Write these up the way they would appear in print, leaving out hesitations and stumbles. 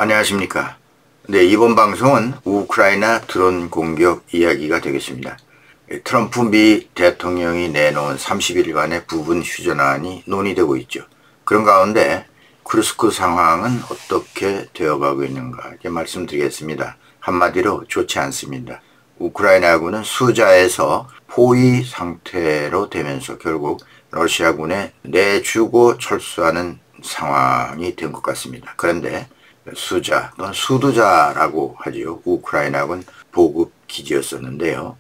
안녕하십니까. 네, 이번 방송은 우크라이나 드론 공격 이야기가 되겠습니다. 트럼프 미 대통령이 내놓은 30일간의 부분 휴전안이 논의되고 있죠. 그런 가운데 쿠르스크 상황은 어떻게 되어가고 있는가 말씀드리겠습니다. 한마디로 좋지 않습니다. 우크라이나군은 수자에서 포위 상태로 되면서 결국 러시아군에 내주고 철수하는 상황이 된 것 같습니다. 그런데 수자 또는 수두자라고 하지요. 우크라이나군 보급 기지였었는데요.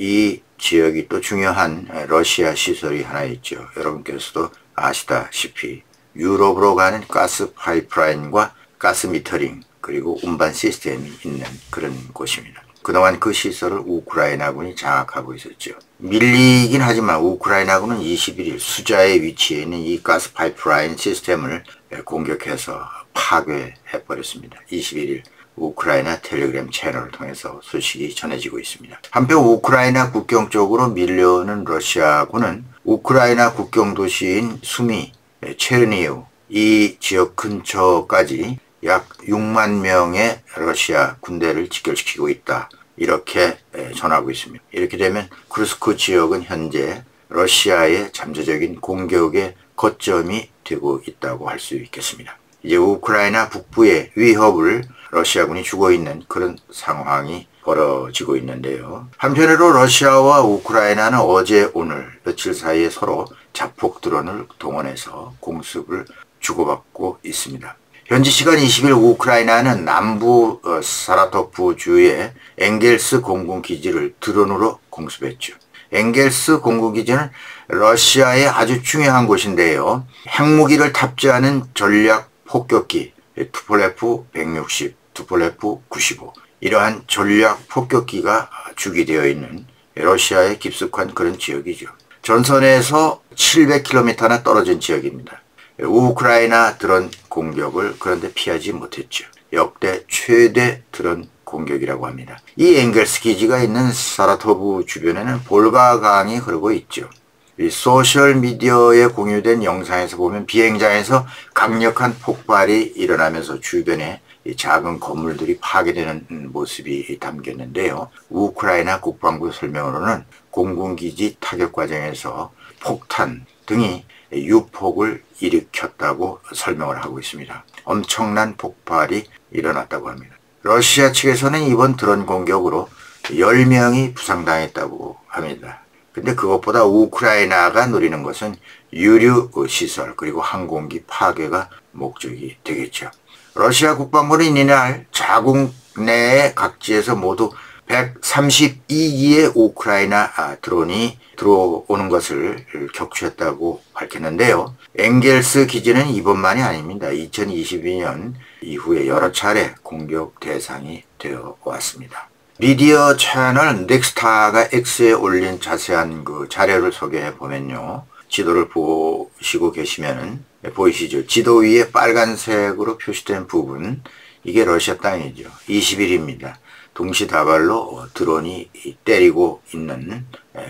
이 지역이 또 중요한 러시아 시설이 하나 있죠. 여러분께서도 아시다시피 유럽으로 가는 가스 파이프라인과 가스 미터링 그리고 운반 시스템이 있는 그런 곳입니다. 그동안 그 시설을 우크라이나군이 장악하고 있었죠. 밀리긴 하지만 우크라이나군은 21일 수자에 위치해 있는 이 가스 파이프라인 시스템을 공격해서 파괴해버렸습니다. 21일 우크라이나 텔레그램 채널을 통해서 소식이 전해지고 있습니다. 한편 우크라이나 국경 쪽으로 밀려오는 러시아군은 우크라이나 국경 도시인 수미, 체르니우 이 지역 근처까지 약 6만 명의 러시아 군대를 직결시키고 있다. 이렇게 전하고 있습니다. 이렇게 되면 쿠르스크 지역은 현재 러시아의 잠재적인 공격의 거점이 되고 있다고 할 수 있겠습니다. 이제 우크라이나 북부의 위협을 러시아군이 주고 있는 그런 상황이 벌어지고 있는데요. 한편으로 러시아와 우크라이나는 어제 오늘 며칠 사이에 서로 자폭 드론을 동원해서 공습을 주고받고 있습니다. 현지 시간 20일 우크라이나는 남부 사라토프 주의 엥겔스 공군기지를 드론으로 공습했죠. 엥겔스 공군기지는 러시아의 아주 중요한 곳인데요. 핵무기를 탑재하는 전략 폭격기 투폴레프 160, 투폴레프 95 이러한 전략 폭격기가 주기되어 있는 러시아의 깊숙한 그런 지역이죠. 전선에서 700km나 떨어진 지역입니다. 우크라이나 드론 공격을 그런데 피하지 못했죠. 역대 최대 드론 공격이라고 합니다. 이 엥겔스 기지가 있는 사라토브 주변에는 볼가강이 흐르고 있죠. 이 소셜미디어에 공유된 영상에서 보면 비행장에서 강력한 폭발이 일어나면서 주변에 작은 건물들이 파괴되는 모습이 담겼는데요. 우크라이나 국방부 설명으로는 공군기지 타격 과정에서 폭탄 등이 유폭을 일으켰다고 설명을 하고 있습니다. 엄청난 폭발이 일어났다고 합니다. 러시아 측에서는 이번 드론 공격으로 10명이 부상당했다고 합니다. 근데 그것보다 우크라이나가 노리는 것은 유류 시설 그리고 항공기 파괴가 목적이 되겠죠. 러시아 국방부는 이날 자국 내의 각지에서 모두 132기의 우크라이나 드론이 들어오는 것을 격추했다고 밝혔는데요. 엥겔스 기지는 이번만이 아닙니다. 2022년 이후에 여러 차례 공격 대상이 되어 왔습니다. 미디어 채널 넥스타가 X에 올린 자세한 그 자료를 소개해 보면요. 지도를 보시고 계시면 보이시죠? 지도 위에 빨간색으로 표시된 부분 이게 러시아 땅이죠. 20일입니다. 동시다발로 드론이 때리고 있는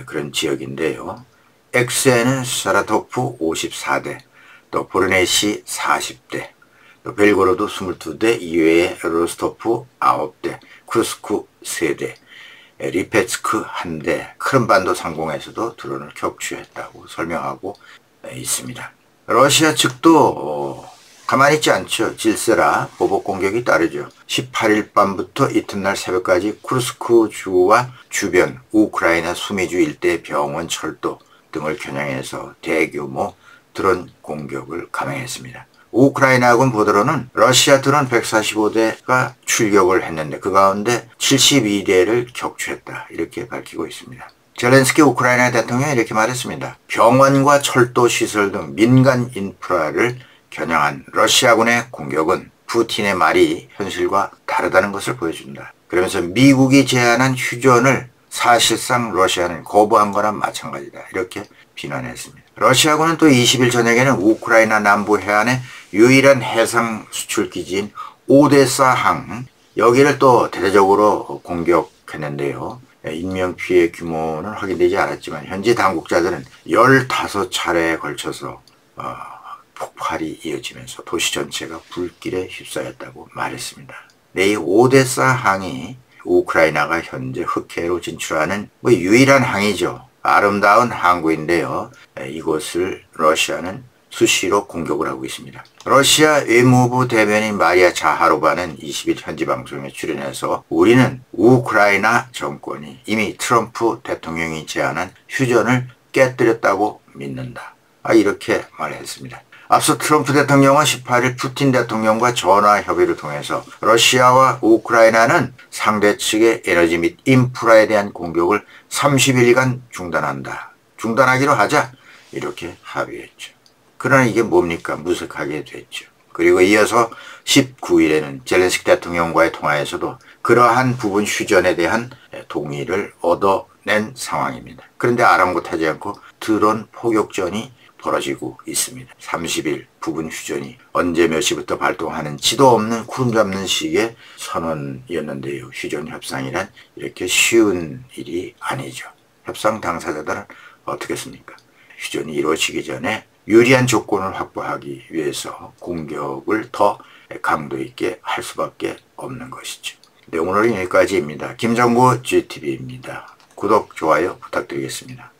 그런 지역인데요. X에는 사라토프 54대, 또 보르네시 40대, 또 벨고로드 22대 이외에 로스토프 9대, 쿠르스크 3대, 리페츠크 1대, 크림반도 상공에서도 드론을 격추했다고 설명하고 있습니다. 러시아 측도 가만히 있지 않죠. 질세라 보복 공격이 따르죠. 18일 밤부터 이튿날 새벽까지 쿠르스크 주와 주변 우크라이나 수미주 일대 병원, 철도 등을 겨냥해서 대규모 드론 공격을 감행했습니다. 우크라이나군 보도로는 러시아 드론 145대가 출격을 했는데 그 가운데 72대를 격추했다 이렇게 밝히고 있습니다. 젤렌스키 우크라이나 대통령이 이렇게 말했습니다. 병원과 철도 시설 등 민간 인프라를 겨냥한 러시아군의 공격은 푸틴의 말이 현실과 다르다는 것을 보여준다. 그러면서 미국이 제안한 휴전을 사실상 러시아는 거부한 거나 마찬가지다. 이렇게 비난했습니다. 러시아군은 또 20일 저녁에는 우크라이나 남부 해안의 유일한 해상 수출 기지인 오데사항 여기를 또 대대적으로 공격했는데요. 인명피해 규모는 확인되지 않았지만 현지 당국자들은 15차례에 걸쳐서 폭발이 이어지면서 도시 전체가 불길에 휩싸였다고 말했습니다. 이 오데사 항이 우크라이나가 현재 흑해로 진출하는 유일한 항이죠. 아름다운 항구인데요. 이곳을 러시아는 수시로 공격을 하고 있습니다. 러시아 외무부 대변인 마리아 자하로바는 20일 현지 방송에 출연해서 우리는 우크라이나 정권이 이미 트럼프 대통령이 제안한 휴전을 깨뜨렸다고 믿는다. 이렇게 말했습니다. 앞서 트럼프 대통령은 18일 푸틴 대통령과 전화 협의를 통해서 러시아와 우크라이나는 상대 측의 에너지 및 인프라에 대한 공격을 30일간 중단하기로 하자 이렇게 합의했죠. 그러나 이게 뭡니까? 무색하게 됐죠. 그리고 이어서 19일에는 젤렌스키 대통령과의 통화에서도 그러한 부분 휴전에 대한 동의를 얻어낸 상황입니다. 그런데 아랑곳하지 않고 드론 포격전이 벌어지고 있습니다. 30일 부분 휴전이 언제 몇 시부터 발동하는지도 없는 구름 잡는 식의 선언이었는데요. 휴전 협상이란 이렇게 쉬운 일이 아니죠. 협상 당사자들은 어떻겠습니까? 휴전이 이루어지기 전에 유리한 조건을 확보하기 위해서 공격을 더 강도 있게 할 수밖에 없는 것이죠. 네, 오늘은 여기까지입니다. 김정구 GTV입니다. 구독, 좋아요 부탁드리겠습니다.